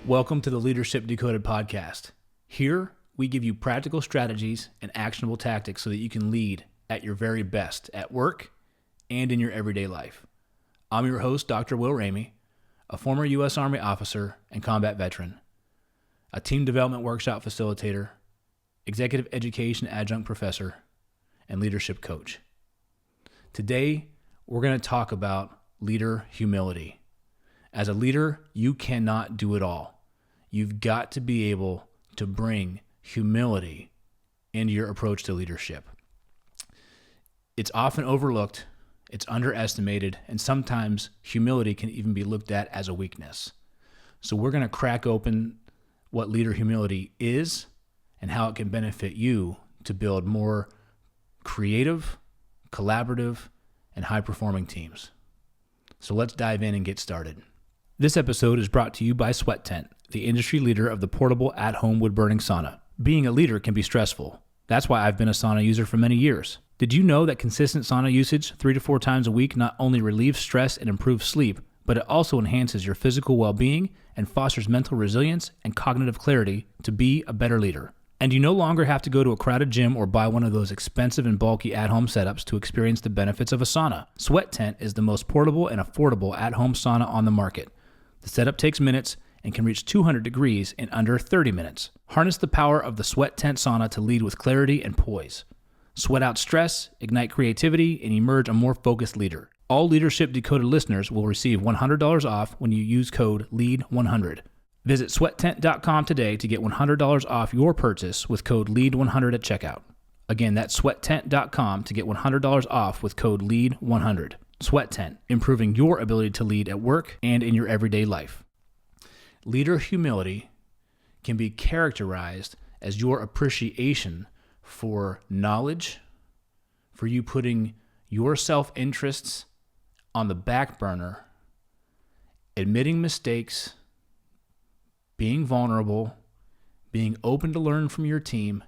Welcome to the Leadership Decoded podcast. Here, we give you practical strategies and actionable tactics so that you can lead at your very best at work and in your everyday life. I'm your host, Dr. Will Ramey, a former U.S. Army officer and combat veteran, a team development workshop facilitator, executive education adjunct professor, and leadership coach. Today, we're going to talk about leader humility. As a leader, you cannot do it all. You've got to be able to bring humility into your approach to leadership. It's often overlooked, it's underestimated, and sometimes humility can even be looked at as a weakness. So we're going to crack open what leader humility is and how it can benefit you to build more creative, collaborative, and high-performing teams. So let's dive in and get started. This episode is brought to you by Sweat Tent, the industry leader of the portable at-home wood-burning sauna. Being a leader can be stressful. That's why I've been a sauna user for many years. Did you know that consistent sauna usage 3 to 4 times a week not only relieves stress and improves sleep, but it also enhances your physical well-being and fosters mental resilience and cognitive clarity to be a better leader? And you no longer have to go to a crowded gym or buy one of those expensive and bulky at-home setups to experience the benefits of a sauna. Sweat Tent is the most portable and affordable at-home sauna on the market. The setup takes minutes and can reach 200 degrees in under 30 minutes. Harness the power of the Sweat Tent sauna to lead with clarity and poise. Sweat out stress, ignite creativity, and emerge a more focused leader. All Leadership Decoded listeners will receive $100 off when you use code LEAD100. Visit sweattent.com today to get $100 off your purchase with code LEAD100 at checkout. Again, that's sweattent.com to get $100 off with code LEAD100. Sweat Tent, improving your ability to lead at work and in your everyday life. Leader humility can be characterized as your appreciation for knowledge, for you putting your self-interests on the back burner, admitting mistakes, being vulnerable, being open to learn from your team,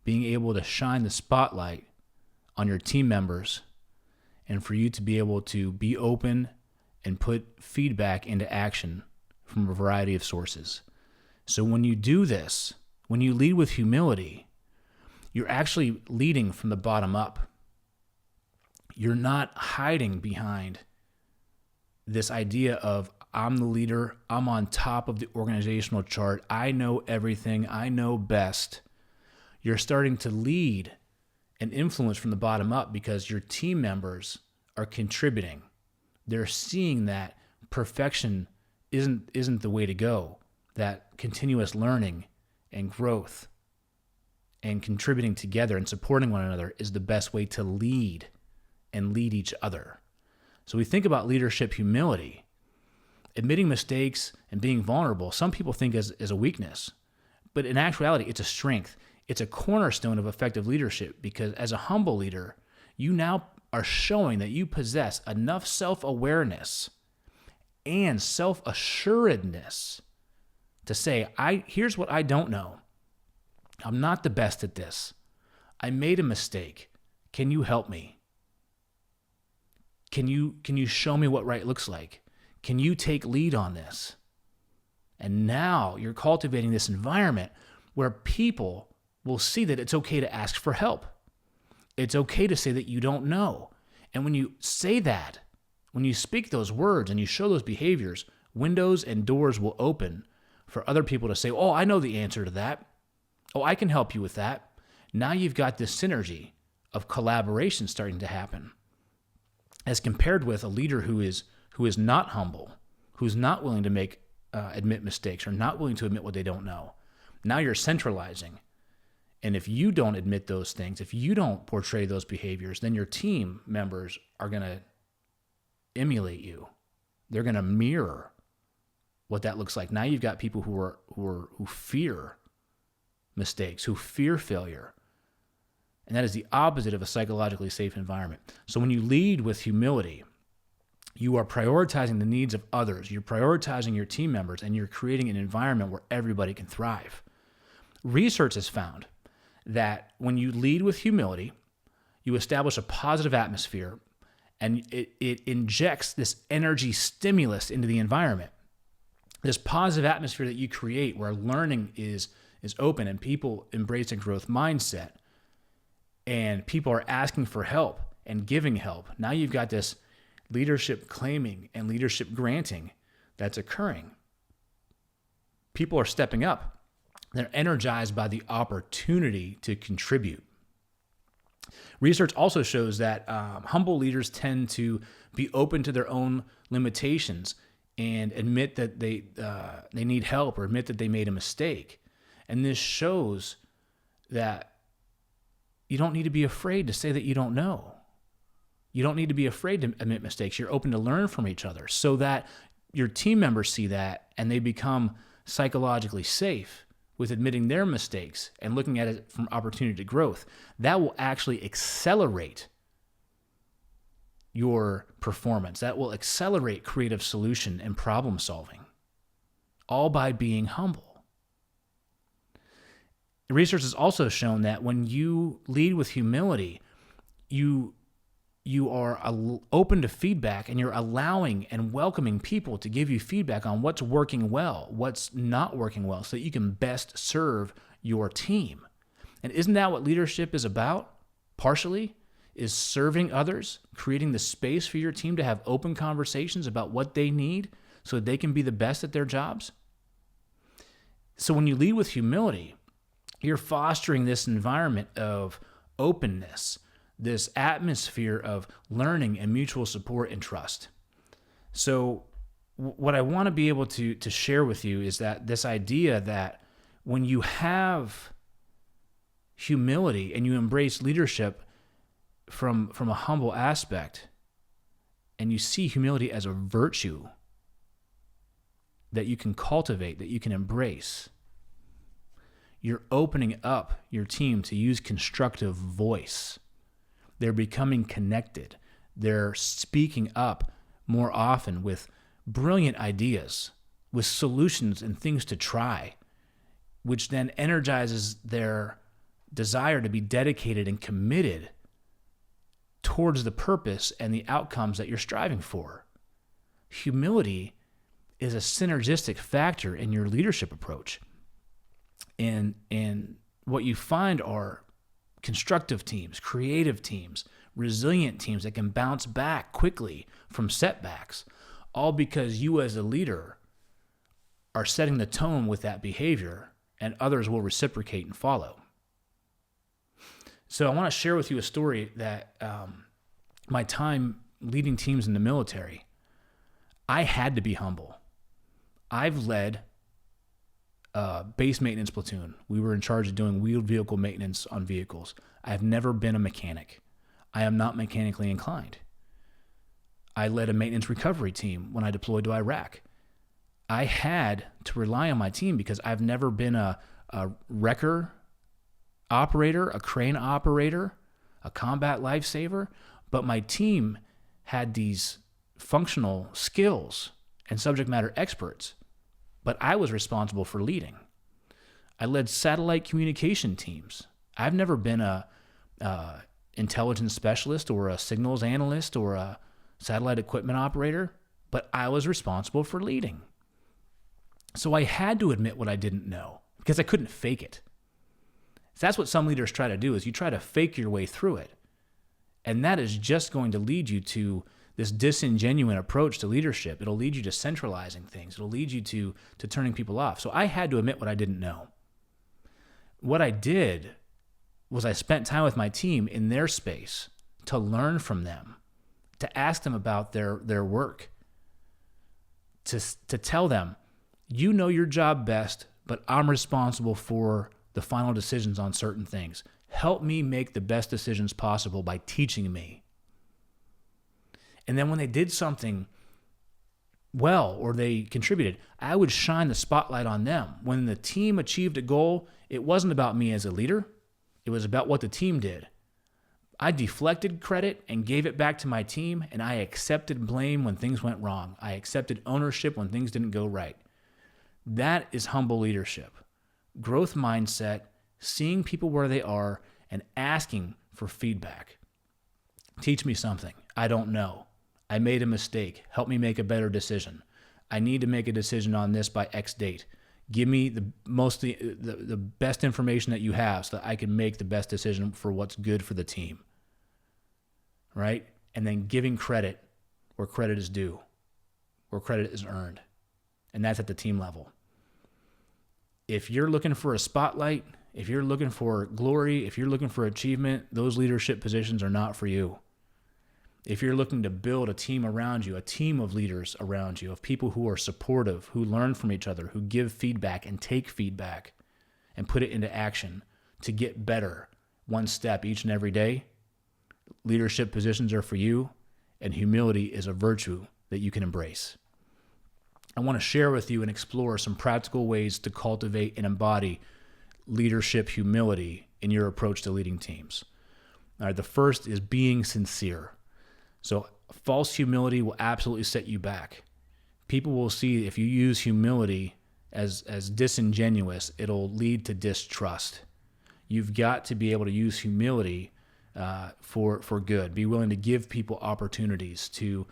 being able to shine the spotlight on your team members, and for you to be able to be open and put feedback into action from a variety of sources. So when you do this, when you lead with humility, you're actually leading from the bottom up. You're not hiding behind this idea of, I'm the leader, I'm on top of the organizational chart, I know everything, I know best. You're starting to lead and influence from the bottom up because your team members are contributing. They're seeing that perfection isn't the way to go, that continuous learning and growth and contributing together and supporting one another is the best way to lead and lead each other. So we think about leadership humility. Admitting mistakes and being vulnerable, some people think as a weakness, but in actuality, it's a strength. It's a cornerstone of effective leadership because as a humble leader, you now are showing that you possess enough self-awareness and self-assuredness to say, here's what I don't know. I'm not the best at this. I made a mistake. Can you help me? Can you show me what right looks like? Can you take lead on this? And now you're cultivating this environment where people will see that it's okay to ask for help. It's okay to say that you don't know. And when you say that, when you speak those words and you show those behaviors, windows and doors will open for other people to say, oh, I know the answer to that. Oh, I can help you with that. Now you've got this synergy of collaboration starting to happen as compared with a leader who is not humble, who's not willing to admit mistakes or not willing to admit what they don't know. Now you're centralizing. And if you don't admit those things, if you don't portray those behaviors, then your team members are going to emulate you. They're going to mirror what that looks like. Now you've got people who fear mistakes, who fear failure. And that is the opposite of a psychologically safe environment. So when you lead with humility, you are prioritizing the needs of others. You're prioritizing your team members, and you're creating an environment where everybody can thrive. Research has found that when you lead with humility, you establish a positive atmosphere, and it injects this energy stimulus into the environment this positive atmosphere that you create where learning is open and people embrace a growth mindset and people are asking for help and giving help. Now you've got this leadership claiming and leadership granting that's occurring. People are stepping up. They're energized by the opportunity to contribute. Research also shows that humble leaders tend to be open to their own limitations and admit that they need help or admit that they made a mistake. And this shows that you don't need to be afraid to say that you don't know. You don't need to be afraid to admit mistakes. You're open to learn from each other so that your team members see that and they become psychologically safe with admitting their mistakes and looking at it from opportunity to growth. That will actually accelerate your performance. That will accelerate creative solution and problem solving, all by being humble. Research has also shown that when you lead with humility, you are open to feedback and you're allowing and welcoming people to give you feedback on what's working well, what's not working well, so that you can best serve your team. And isn't that what leadership is about? Partially, is serving others, creating the space for your team to have open conversations about what they need so that they can be the best at their jobs. So when you lead with humility, you're fostering this environment of openness, this atmosphere of learning and mutual support and trust. So what I want to be able to share with you is that this idea that when you have humility and you embrace leadership from a humble aspect, and you see humility as a virtue that you can cultivate, that you can embrace, you're opening up your team to use constructive voice. They're becoming connected. They're speaking up more often with brilliant ideas, with solutions and things to try, which then energizes their desire to be dedicated and committed towards the purpose and the outcomes that you're striving for. Humility is a synergistic factor in your leadership approach. And what you find are constructive teams, creative teams, resilient teams that can bounce back quickly from setbacks, all because you as a leader are setting the tone with that behavior and others will reciprocate and follow. So I want to share with you a story that my time leading teams in the military, I had to be humble. I've led base maintenance platoon. We were in charge of doing wheeled vehicle maintenance on vehicles. I have never been a mechanic. I am not mechanically inclined. I led a maintenance recovery team when I deployed to Iraq. I had to rely on my team because I've never been a wrecker operator, a crane operator, a combat lifesaver, but my team had these functional skills and subject matter experts, but I was responsible for leading. I led satellite communication teams. I've never been a intelligence specialist or a signals analyst or a satellite equipment operator, but I was responsible for leading. So I had to admit what I didn't know because I couldn't fake it. So that's what some leaders try to do, is you try to fake your way through it. And that is just going to lead you to this disingenuine approach to leadership. It'll lead you to centralizing things. It'll lead you to turning people off. So I had to admit what I didn't know. What I did was I spent time with my team in their space to learn from them, to ask them about their work, to tell them, you know your job best, but I'm responsible for the final decisions on certain things. Help me make the best decisions possible by teaching me. And then when they did something well or they contributed, I would shine the spotlight on them. When the team achieved a goal, it wasn't about me as a leader. It was about what the team did. I deflected credit and gave it back to my team, and I accepted blame when things went wrong. I accepted ownership when things didn't go right. That is humble leadership. Growth mindset, seeing people where they are and asking for feedback. Teach me something. I don't know. I made a mistake. Help me make a better decision. I need to make a decision on this by X date. Give me the best information that you have so that I can make the best decision for what's good for the team. Right? And then giving credit where credit is due, where credit is earned. And that's at the team level. If you're looking for a spotlight, if you're looking for glory, if you're looking for achievement, those leadership positions are not for you. If you're looking to build a team around you, a team of leaders around you, of people who are supportive, who learn from each other, who give feedback and take feedback and put it into action to get better one step each and every day, leadership positions are for you, and humility is a virtue that you can embrace. I want to share with you and explore some practical ways to cultivate and embody leadership humility in your approach to leading teams. All right, the first is being sincere. So false humility will absolutely set you back. People will see if you use humility as disingenuous, it'll lead to distrust. You've got to be able to use humility for good. Be willing to give people opportunities to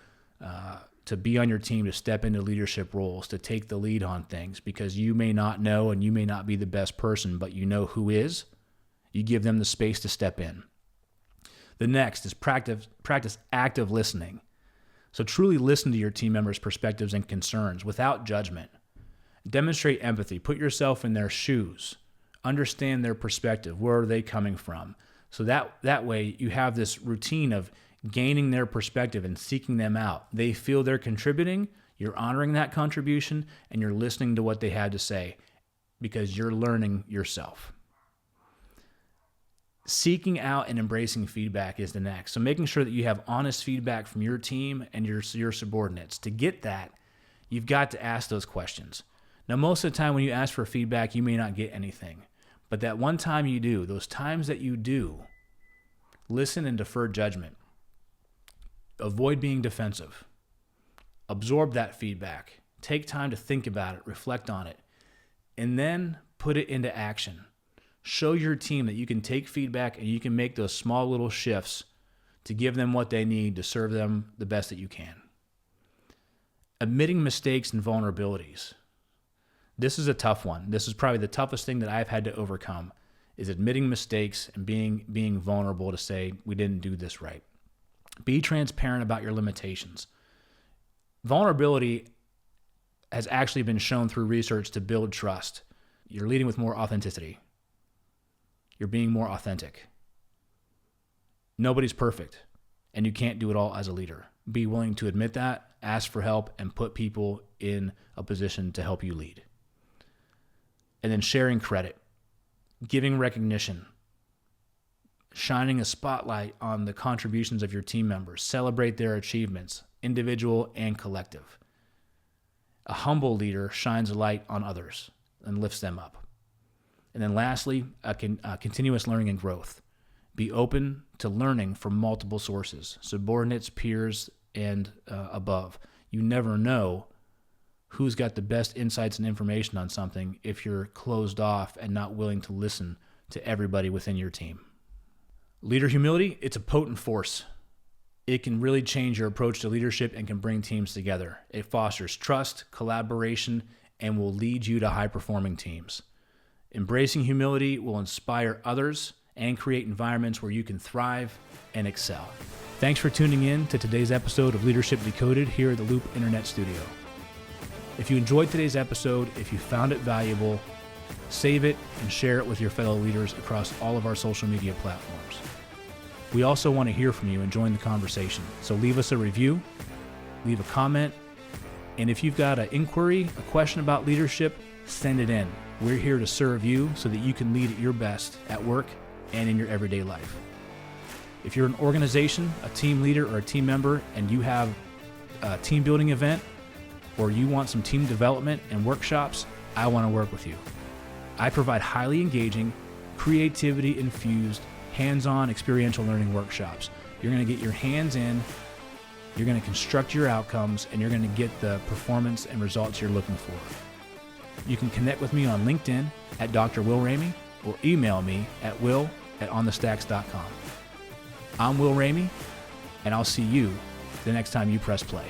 be on your team, to step into leadership roles, to take the lead on things, because you may not know and you may not be the best person, but you know who is. You give them the space to step in. The next is practice active listening. So truly listen to your team members' perspectives and concerns without judgment. Demonstrate empathy. Put yourself in their shoes. Understand their perspective. Where are they coming from? So that way you have this routine of gaining their perspective and seeking them out. They feel they're contributing, you're honoring that contribution, and you're listening to what they had to say because you're learning yourself. Seeking out and embracing feedback is the next. So making sure that you have honest feedback from your team and your subordinates. To get that, you've got to ask those questions. Now, most of the time when you ask for feedback, you may not get anything. But that one time you do, those times that you do, listen and defer judgment. Avoid being defensive. Absorb that feedback. Take time to think about it, reflect on it, and then put it into action. Show your team that you can take feedback and you can make those small little shifts to give them what they need to serve them the best that you can. Admitting mistakes and vulnerabilities. This is a tough one. This is probably the toughest thing that I've had to overcome, is admitting mistakes and being vulnerable to say, we didn't do this right. Be transparent about your limitations. Vulnerability has actually been shown through research to build trust. You're leading with more authenticity. You're being more authentic. Nobody's perfect, and you can't do it all as a leader. Be willing to admit that, ask for help, and put people in a position to help you lead. And then sharing credit, giving recognition, shining a spotlight on the contributions of your team members. Celebrate their achievements, individual and collective. A humble leader shines a light on others and lifts them up. And then lastly, continuous learning and growth. Be open to learning from multiple sources, subordinates, peers, and above. You never know who's got the best insights and information on something if you're closed off and not willing to listen to everybody within your team. Leader humility, it's a potent force. It can really change your approach to leadership and can bring teams together. It fosters trust, collaboration, and will lead you to high-performing teams. Embracing humility will inspire others and create environments where you can thrive and excel. Thanks for tuning in to today's episode of Leadership Decoded here at the Loop Internet Studio. If you enjoyed today's episode, if you found it valuable, save it and share it with your fellow leaders across all of our social media platforms. We also want to hear from you and join the conversation. So leave us a review, leave a comment, and if you've got an inquiry, a question about leadership, send it in. We're here to serve you so that you can lead at your best at work and in your everyday life. If you're an organization, a team leader, or a team member, and you have a team building event, or you want some team development and workshops, I want to work with you. I provide highly engaging, creativity-infused, hands-on experiential learning workshops. You're going to get your hands in, you're going to construct your outcomes, and you're going to get the performance and results you're looking for. You can connect with me on LinkedIn at Dr. Will Ramey or email me at will@onthestacks.com. I'm Will Ramey, and I'll see you the next time you press play.